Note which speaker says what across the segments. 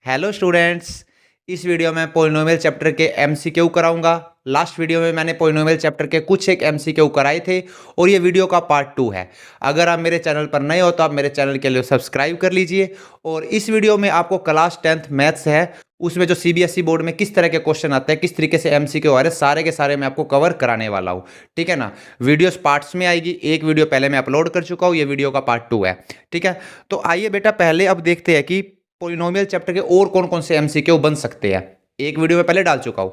Speaker 1: Hello students, इस video में polynomial chapter के एमसीक्यू कराऊंगा। लास्ट वीडियो में मैंने पॉलिनोमियल चैप्टर के कुछ एक एमसीक्यू कराए थे और ये वीडियो का पार्ट 2 है। अगर आप मेरे चैनल पर नए हो तो आप मेरे चैनल के लिए सब्सक्राइब कर लीजिए। और इस वीडियो में आपको क्लास 10th मैथ्स है, उसमें जो सीबीएसई बोर्ड में किस तरह के क्वेश्चन आते हैं, किस तरीके से एमसीक्यू आ रहे हैं, सारे के सारे मैं आपको कवर कराने वाला हूँ। ठीक है ना। वीडियोस पार्ट्स में आएगी, एक वीडियो पहले मैं अपलोड कर चुका हूँ, ये वीडियो का पार्ट 2 है। ठीक है, तो आइए बेटा पहले अब देखते हैं कि पॉलिनोमियल चैप्टर के और कौन कौन से एमसीक्यू बन सकते हैं। एक वीडियो में पहले डाल चुका हूं।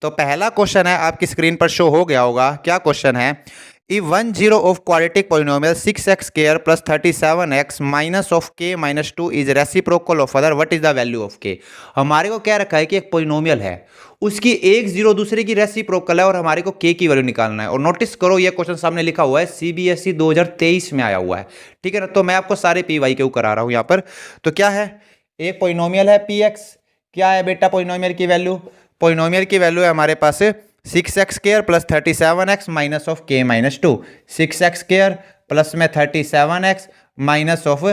Speaker 1: तो पहला क्वेश्चन है, आपकी स्क्रीन पर शो हो गया होगा। क्या क्वेश्चन है? If 1 0 of quadratic polynomial 6x square plus 37x minus of k minus 2 is reciprocal of other, what is the value of k। हमारे को क्या रखा है कि एक पॉलिनोमियल है, उसकी एक जीरो दूसरे की रेसिप्रोकल है और हमारे को k की वैल्यू निकालना है। और नोटिस करो ये क्वेश्चन सामने लिखा हुआ है, सीबीएसई 2023 में आया हुआ है। ठीक है ना। तो मैं आपको सारे पी वाई क्यू करा रहा हूं यहां पर। तो क्या है? एक पॉलिनोमियल है px। क्या है बेटा पॉलिनोमियल की वैल्यू? पॉलिनोमियल की वैल्यू है हमारे पास 6x square plus 37x minus of k minus 2। 6x square plus में 37x minus of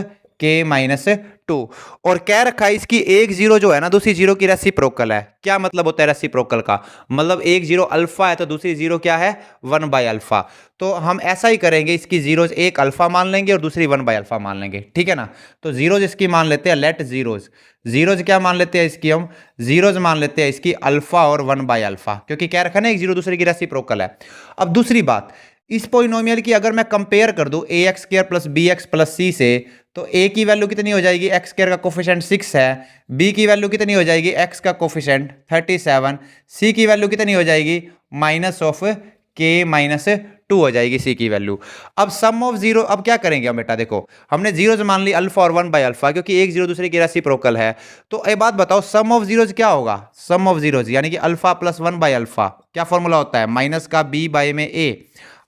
Speaker 1: k minus 2। और क्या रखा है, इसकी एक जीरो जो है ना दूसरी जीरो की रेसिप्रोकल है। क्या मतलब होता है रेसिप्रोकल का? मतलब एक जीरो अल्फा है तो दूसरी जीरो क्या है? 1/अल्फा। तो हम ऐसा ही करेंगे, इसकी जीरोज एक अल्फा मान लेंगे और दूसरी 1/अल्फा मान लेंगे। ठीक है ना। तो जीरोज इसकी मान लेते हैं, लेट जीरोज। जीरोज क्या मान लेते हैं इसकी? हम जीरोज मान लेते हैं इसकी अल्फा और 1/अल्फा, क्योंकि क्या रखा ना एक जीरो दूसरे की रेसिप्रोकल है। अब दूसरी बात, इस पॉलिनोमियल की अगर मैं कंपेयर कर दूं ax square plus bx plus c से, तो a की वैल्यू कितनी हो जाएगी? x स्क्वायर का कोफिशिएंट 6 है। b की वैल्यू कितनी हो जाएगी? x का कोफिशिएंट 37। c की वैल्यू कितनी हो जाएगी? माइनस ऑफ k माइनस 2 हो जाएगी c की वैल्यू। अब सम ऑफ जीरो, अब क्या करेंगे हम बेटा? देखो हमने जीरोज मान ली अल्फा और 1/अल्फा, क्योंकि एक जीरो दूसरे की रेसिप्रोकल है। तो एक बात बताओ, सम ऑफ जीरोज क्या होगा? सम ऑफ जीरोज यानी कि अल्फा प्लस 1/अल्फा, क्या फॉर्मूला होता है? माइनस का b बाय में a,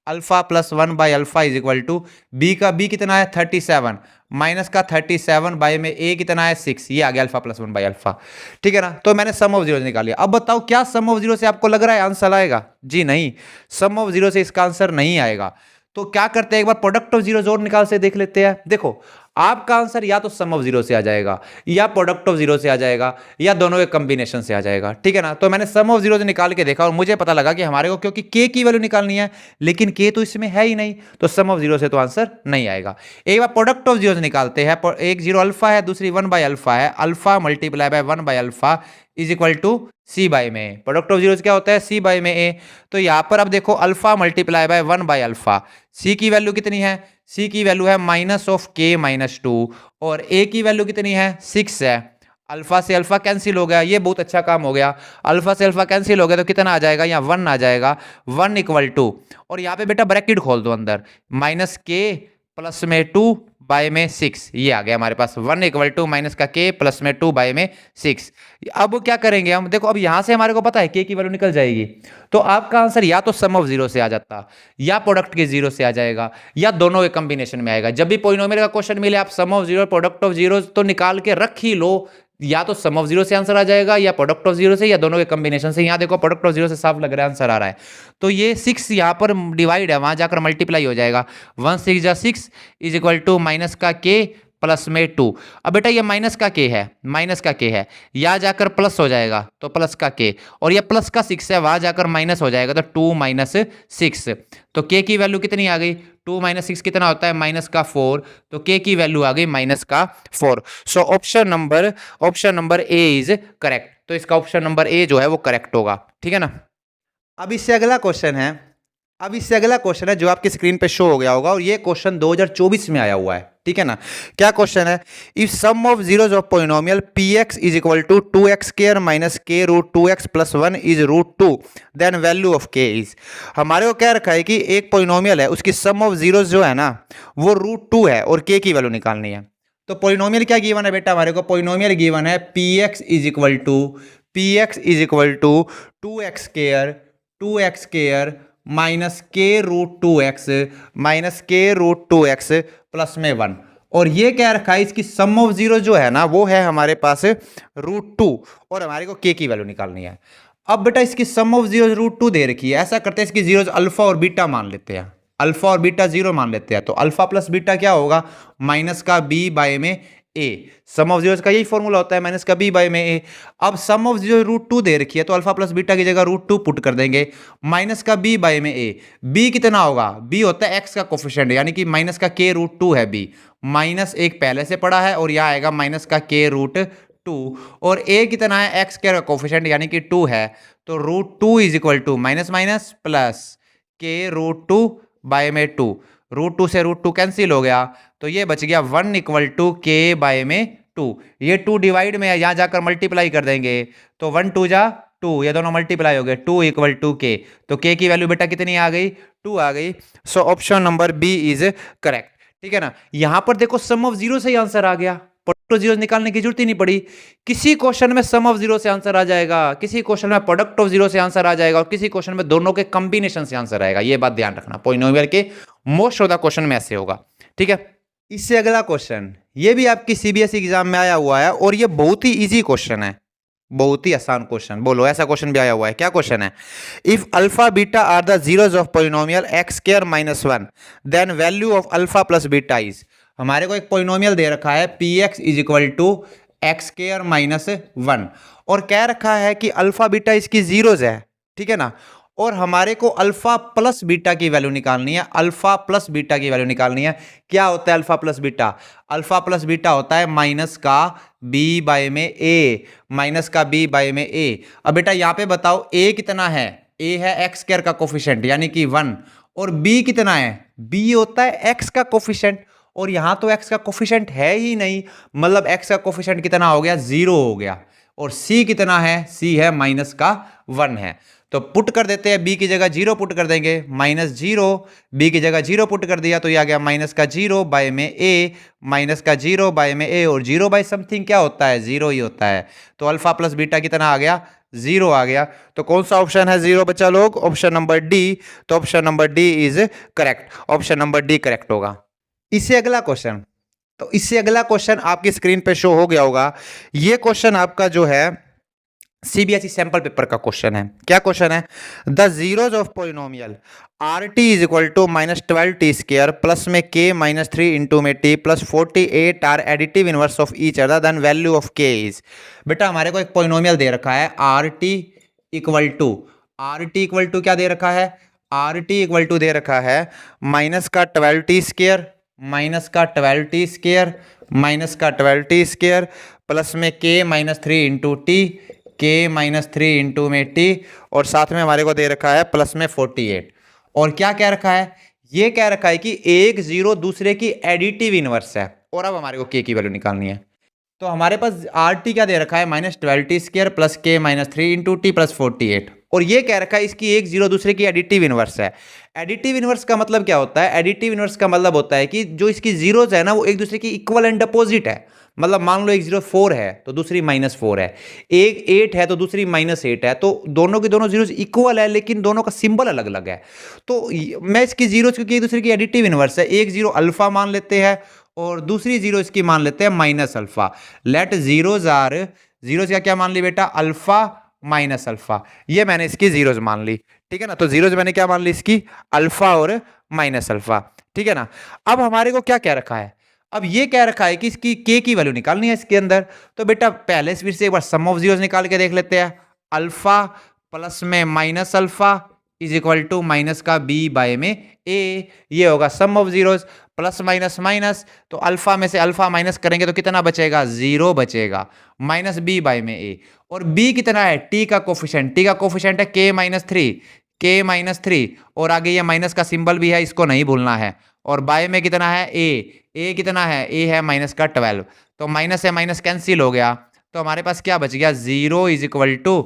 Speaker 1: अल्फा प्लस 1/अल्फा इज इक्वल टू बी का b कितना है? 37 माइनस का 37 बाय में a कितना है? 6। ये आ गया अल्फा प्लस 1/अल्फा। ठीक है ना। तो मैंने सम ऑफ जीरो निकाल लिया। अब बताओ क्या सम ऑफ जीरो से आपको लग रहा है आंसर आएगा? जी नहीं, सम ऑफ जीरो से इसका आंसर नहीं आएगा। तो क्या करते हैं, एक बार प्रोडक्ट ऑफ जीरो और निकाल से देख लेते हैं। देखो आपका आंसर या तो सम ऑफ जीरो से आ जाएगा, या प्रोडक्ट ऑफ जीरो से आ जाएगा, या दोनों के कॉम्बिनेशन से आ जाएगा। ठीक है ना। तो मैंने सम ऑफ जीरो से निकाल के देखा और मुझे पता लगा कि हमारे को, क्योंकि k की वैल्यू निकालनी है, लेकिन k तो इसमें है ही नहीं, तो सम ऑफ जीरो से तो आंसर नहीं आएगा। एक बार प्रोडक्ट ऑफ जीरो से निकालते हैं। एक जीरो अल्फा है, दूसरी 1/अल्फा है। अल्फा मल्टीप्लाई बाय 1/अल्फा is equal to C by में ए। प्रोडक्ट ऑफ जीरो क्या होता है? सी बाय में ए। तो यहां पर अब देखो अल्फा मल्टीप्लाई बाय 1/अल्फा, सी की वैल्यू कितनी है? सी की वैल्यू है माइनस ऑफ के माइनस 2 और ए की वैल्यू कितनी है? 6 है। अल्फा से अल्फा कैंसिल हो गया, ये बहुत अच्छा काम हो गया। अल्फा से अल्फा कैंसिल हो गया तो कितना आ जाएगा? यहाँ 1 आ जाएगा। 1 इक्वल टू, और यहाँ पे बेटा ब्रैकेट खोल दो अंदर, माइनस के प्लस में 2 बाय में 6, ये आ गया हमारे पास। 1 इक्वल टू माइनस का के प्लस में 2 बाय में 6। अब क्या करेंगे हम? देखो अब यहां से हमारे को पता है के की वैल्यू निकल जाएगी, तो आपका आंसर या तो सम ऑफ जीरो से आ जाता, या प्रोडक्ट के जीरो से आ जाएगा, या दोनों के कॉम्बिनेशन में आएगा। जब भी पॉलिनोमियल का क्वेश्चन मिले, आप sum of zero product of zero तो निकाल के रख ही लो। या तो सम ऑफ जीरो से आंसर आ जाएगा, या प्रोडक्ट ऑफ जीरो से, या दोनों के कॉम्बिनेशन से। यहां देखो प्रोडक्ट ऑफ जीरो से साफ लग रहा है आंसर आ रहा है। तो ये 6 यहां पर डिवाइड है, वहां जाकर मल्टीप्लाई हो जाएगा। 1 6 जा 6 इज इक्वल टू माइनस का के प्लस में 2। अब बेटा ये माइनस का के है, माइनस का के है, या जाकर प्लस हो जाएगा तो प्लस का के, और ये प्लस का 6 है, वहां जाकर माइनस हो जाएगा तो 2 माइनस 6। तो के की वैल्यू कितनी आ गई? 2 माइनस 6 कितना होता है? माइनस का 4। तो के की वैल्यू आ गई माइनस का 4। सो option number A is correct. तो इसका ऑप्शन नंबर ए जो है वो करेक्ट होगा। ठीक है ना। अब इससे अगला क्वेश्चन है, जो आपकी स्क्रीन पे शो हो गया होगा, और ये क्वेश्चन 2024 में आया हुआ है। ठीक है ना। क्या क्वेश्चन है? If sum of zeros of polynomial px is equal to 2x square minus k root 2x plus 1 is root 2, then value of k is. हमारे को क्या रखा है कि एक पॉलिनोमियल है, उसकी सम ऑफ जीरोज जो है ना वो रूट 2 है, और k की वैल्यू निकालनी है। तो पॉलिनोमियल क्या गिवन है बेटा? हमारे को पॉलिनोमियल गिवन है px is equal to 2x square minus k root 2x plus में 1। और ये क्या रखा है, इसकी सम ऑफ जीरो जो है ना वो है हमारे पास रूट 2, और हमारे को के की वैल्यू निकालनी है। अब बेटा इसकी सम ऑफ जीरो रूट 2 दे रखी है, ऐसा करते हैं इसकी जीरोज अल्फा और बीटा मान लेते हैं, अल्फा और बीटा जीरो मान लेते हैं। तो अल्फा प्लस बीटा क्या होगा? माइनस का b बाय में ए। सम ऑफ जीरोस का यही फॉर्मूला होता है माइनस का बी बाय में ए। अब सम ऑफ जीरो रूट टू दे रखी है तो अल्फा प्लस बीटा की जगह रूट टू पुट कर देंगे, माइनस का बी बाय में ए। बी कितना होगा, बी होता है एक्स का कोफिशिएंट यानी कि माइनस का के रूट टू है बी, माइनस एक पहले से पड़ा है और यह आएगा माइनस का के रूट टू, और ए कितना है एक्स के कोफिशिएंट यानी कि टू है, तो root two is equal to minus minus plus k root two by में टू, रूट टू से रूट टू कैंसिल हो गया तो ये बच गया 1 इक्वल टू के बाय में टू। ये 2 डिवाइड में है, यहां जाकर मल्टीप्लाई कर देंगे तो 1 2 जा 2, ये दोनों मल्टीप्लाई हो गए, 2 इक्वल टू के, तो के की वैल्यू बेटा कितनी आ गई, 2 आ गई। So option number B is correct. ठीक है ना, यहां पर देखो सम ऑफ जीरो से ही आंसर आ गया, प्रोडक्ट ऑफ जीरो निकालने की जरूरत ही नहीं पड़ी। किसी क्वेश्चन में सम ऑफ जीरो से आंसर आ जाएगा, किसी क्वेश्चन में प्रोडक्ट ऑफ जीरो से आंसर आ जाएगा और किसी क्वेश्चन में दोनों के कॉम्बिनेशन से आंसर आएगा। ये बात ध्यान रखना, पॉलिनोमियल के मोस्ट ऑफ द क्वेश्चन में ऐसे होगा। ठीक है, इससे अगला क्वेश्चन, ये भी आपकी सीबीएसई एग्जाम में आया हुआ है और ये बहुत ही इजी क्वेश्चन है, बहुत ही आसान क्वेश्चन। बोलो, ऐसा क्वेश्चन भी आया हुआ है, क्या क्वेश्चन है, if alpha beta are the zeros of polynomial X square minus 1 then value of alpha plus beta is. हमारे को एक पॉलिनोमियल दे रखा है P X is equal to X square minus 1 और कह रखा है कि अल्फा बीटा इसकी जीरोस है। ठीक है ना, और हमारे को अल्फा प्लस बीटा की वैल्यू निकालनी है, अल्फा प्लस बीटा की वैल्यू निकालनी है। क्या होता है alpha plus beta, alpha plus beta होता है माइनस का बी बाय में ए, माइनस का बी बाय में ए। अब बेटा यहाँ पे बताओ ए कितना है, ए है एक्स स्क्वायर का कोफिशिएंट यानी कि 1, और बी कितना है, बी होता है एक्स का कोफिशिएंट, और यहां तो एक्स का कोफिशिएंट है ही नहीं, मतलब एक्स का कोफिशिएंट कितना हो गया, 0 हो गया। और सी कितना है, सी है माइनस का 1 है, तो पुट कर देते हैं, बी की जगह 0 पुट कर देंगे, माइनस 0, बी की जगह 0 पुट कर दिया तो ये आ गया माइनस का 0 बाय में ए, माइनस का 0 बाय में ए, और 0 बाय समथिंग क्या होता है, 0 ही होता है। तो अल्फा प्लस बीटा कितना आ गया, 0 आ गया। तो कौन सा ऑप्शन है 0 बचा लोग, ऑप्शन नंबर डी। तो option number D is correct, option number D correct होगा। इससे अगला क्वेश्चन, तो इससे अगला क्वेश्चन आपकी स्क्रीन पे शो हो गया होगा। ये क्वेश्चन आपका जो है सीबीएसई सैंपल पेपर का क्वेश्चन है। क्या क्वेश्चन है, the zeros of polynomial are T is equal to minus 12t square plus में के माइनस 3 इंटू में T plus 48 are additive inverse of each other then value of k is. बेटा हमारे को एक polynomial दे रखा है आर टी इक्वल टू क्या दे रखा है, आर टी इक्वल टू दे रखा है माइनस का 12t स्क्वायर, माइनस का 12t स्क्वायर, माइनस का 12t स्क्वायर प्लस में के माइनस 3 इंटू टी, के माइनस 3 इंटू में टी, और साथ में हमारे को दे रखा है प्लस में 48। और क्या कह रखा है, ये कह रखा है कि एक जीरो दूसरे की एडिटिव इनवर्स है, और अब हमारे को के की वैल्यू निकालनी है। तो हमारे पास आर टी क्या दे रखा है, माइनस 12t स्क्वायर प्लस के माइनस 3 इंटू टी प्लस 48, और ये कह रखा है इसकी एक जीरो दूसरे की एडिटिव इनवर्स है। एडिटिव इनवर्स का मतलब क्या होता है, एडिटिव इनवर्स का मतलब होता है कि जो इसकी जीरोज है ना वो एक दूसरे की इक्वल एंड अपोजिट है। मतलब मान लो एक जीरो 4 है तो दूसरी माइनस 4 है, एक 8 है तो दूसरी माइनस 8 है, तो दोनों की दोनों जीरोज इक्वल है लेकिन दोनों का सिंबल अलग अलग है। तो मैं इसकी जीरोज क्योंकि एक दूसरे की एडिटिव इनवर्स है, एक जीरो अल्फा मान लेते हैं और दूसरी जीरो इसकी मान लेते हैं minus alpha. Let zeros are, zeros का क्या मान ली बेटा, अल्फा माइनस अल्फा, ये मैंने इसकी जीरोज मान ली। ठीक है ना, तो जीरोज मैंने क्या मान ली इसकी, अल्फा और माइनस अल्फा। ठीक है ना, अब हमारे को क्या कह रखा है, अब ये कह रखा है कि इसकी के की वैल्यू निकालनी है इसके अंदर। तो बेटा पहले फिर से एक बार सम ऑफ जीरोज निकाल के देख लेते हैं, अल्फा प्लस में minus alpha is equal to minus का बी बाय में ए, ये होगा sum of zeros, plus minus minus, तो अल्फा में से अल्फा माइनस करेंगे तो कितना बचेगा, 0 बचेगा, माइनस बी बाय में ए, और बी कितना है, टी का कोफिशिएंट, टी का कोफिशिएंट है के माइनस 3, के माइनस 3, और आगे ये माइनस का सिंबल भी है, इसको नहीं भूलना है, और बाय में कितना है ए कितना है, ए है माइनस का 12, तो माइनस से माइनस कैंसिल हो गया, तो हमारे पास क्या बच गया, 0 इज इक्वल टू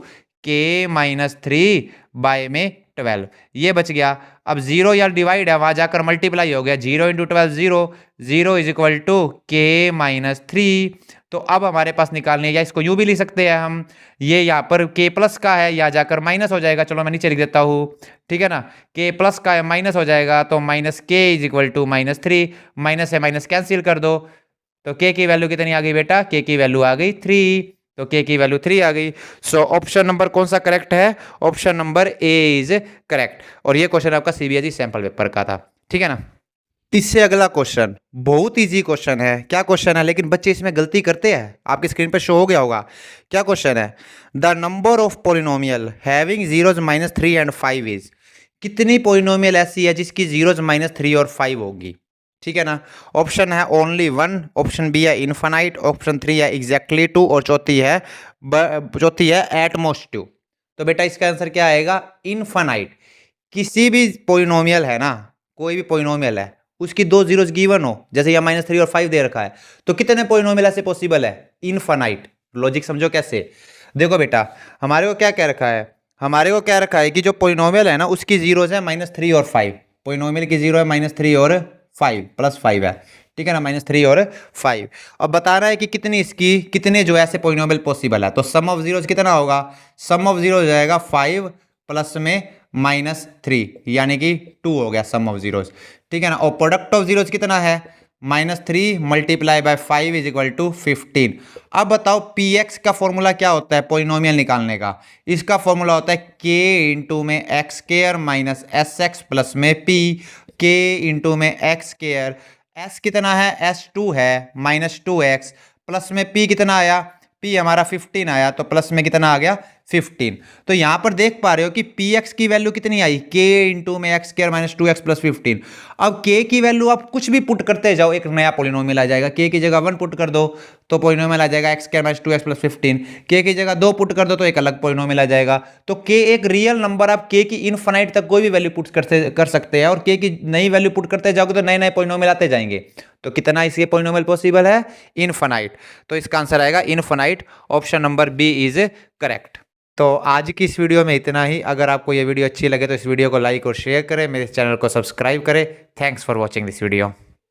Speaker 1: के माइनस 3 बाय में 12, ये बच गया। अब 0 यार डिवाइड है, वहां जाकर मल्टीप्लाई हो गया, 0 इंटू 12 0, 0 इज इक्वल टू के माइनस 3। तो अब हमारे पास निकालनी है, या इसको यूं भी लिख सकते हैं हम, ये यहाँ पर के प्लस का है, या जाकर माइनस हो जाएगा, चलो मैं नीचे लिख देता हूँ। ठीक है ना, के प्लस का है माइनस हो जाएगा, तो minus k is equal to minus 3, minus से माइनस कैंसिल कर दो, तो के की वैल्यू कितनी आ गई बेटा, के की वैल्यू आ गई 3, तो के की वैल्यू 3 आ गई। सो ऑप्शन नंबर कौन सा करेक्ट है, option number A is correct. और ये क्वेश्चन आपका सीबीएसई सैंपल पेपर का था। ठीक है ना, इससे अगला क्वेश्चन बहुत इजी क्वेश्चन है। क्या क्वेश्चन है, लेकिन बच्चे इसमें गलती करते हैं। आपकी स्क्रीन पर शो हो गया होगा। क्या क्वेश्चन है, the number of polynomial having zeros minus 3 and 5 is. कितनी पोलिनोमियल ऐसी है जिसकी जीरोज माइनस 3 और 5 होगी। ठीक है ना। ऑप्शन है ओनली 1, ऑप्शन बी है इनफाइनाइट, ऑप्शन 3 है एग्जैक्टली 2 और चौथी है एटमोस्ट 2। तो बेटा इसका आंसर क्या आएगा, इनफाइनाइट। किसी भी पोलिनोमियल है ना, कोई भी पोलिनोमियल है, उसकी दो जीरोज गिवन हो, जैसे यहाँ माइनस 3 और 5 दे रखा है, तो कितने पोलिनोमियल ऐसे पॉसिबल है, इनफाइनाइट। लॉजिक समझो कैसे। देखो बेटा, हमारे को क्या कह रखा है, हमारे को क्या रखा है कि जो पोलिनोमियल है ना उसकी जीरोज है माइनस 3 और 5। पोलिनोमियल की जीरो है माइनस 3 और 5 प्लस 5 है। ठीक है ना, माइनस 3 और 5। अब बता रहा है कि कितने जो ऐसे पोलिनोमियल पॉसिबल है। तो सम ऑफ जीरोज कितना होगा, सम ऑफ जीरो हो जाएगा 5 प्लस में माइनस 3, यानी कि 2 हो गया सम ऑफ जीरोज। ठीक है ना। और प्रोडक्ट ऑफ जीरोज कितना है, minus 3 multiply by 5 is equal to 15। अब बताओ पी एक्स का फॉर्मूला क्या होता है पोलिनोमियल निकालने का। इसका फॉर्मूला होता है के इंटू में x square minus S x plus में पी, के इंटू में एक्स स्क्वायर, एस कितना है, एस 2 है माइनस 2x प्लस में p कितना आया, p हमारा 15 आया, तो प्लस में कितना आ गया 15। तो यहां पर देख पा रहे हो कि px की वैल्यू कितनी आई, k इंटू में x square minus 2x plus 15। अब k की वैल्यू आप कुछ भी पुट करते जाओ, एक नया पोलिनोमियल आ जाएगा। k की जगह 1 पुट कर दो तो पोलिनोमियल आ जाएगा x square minus 2x plus 15। k की जगह 2 पुट कर दो तो एक अलग पोलिनोमियल आ जाएगा। तो k एक रियल नंबर, आप k की इनफाइनाइट तक कोई भी वैल्यू पुट कर सकते हैं, और k की नई वैल्यू पुट करते जाओगे तो नए नए पोलिनोमियल आते जाएंगे। तो कितना इसके पोलिनोमियल पॉसिबल है, इनफाइनाइट। तो इसका आंसर आएगा infinite, option number B is correct. तो आज की इस वीडियो में इतना ही। अगर आपको ये वीडियो अच्छी लगे तो इस वीडियो को लाइक और शेयर करें, मेरे चैनल को सब्सक्राइब करें। Thanks for watching this video.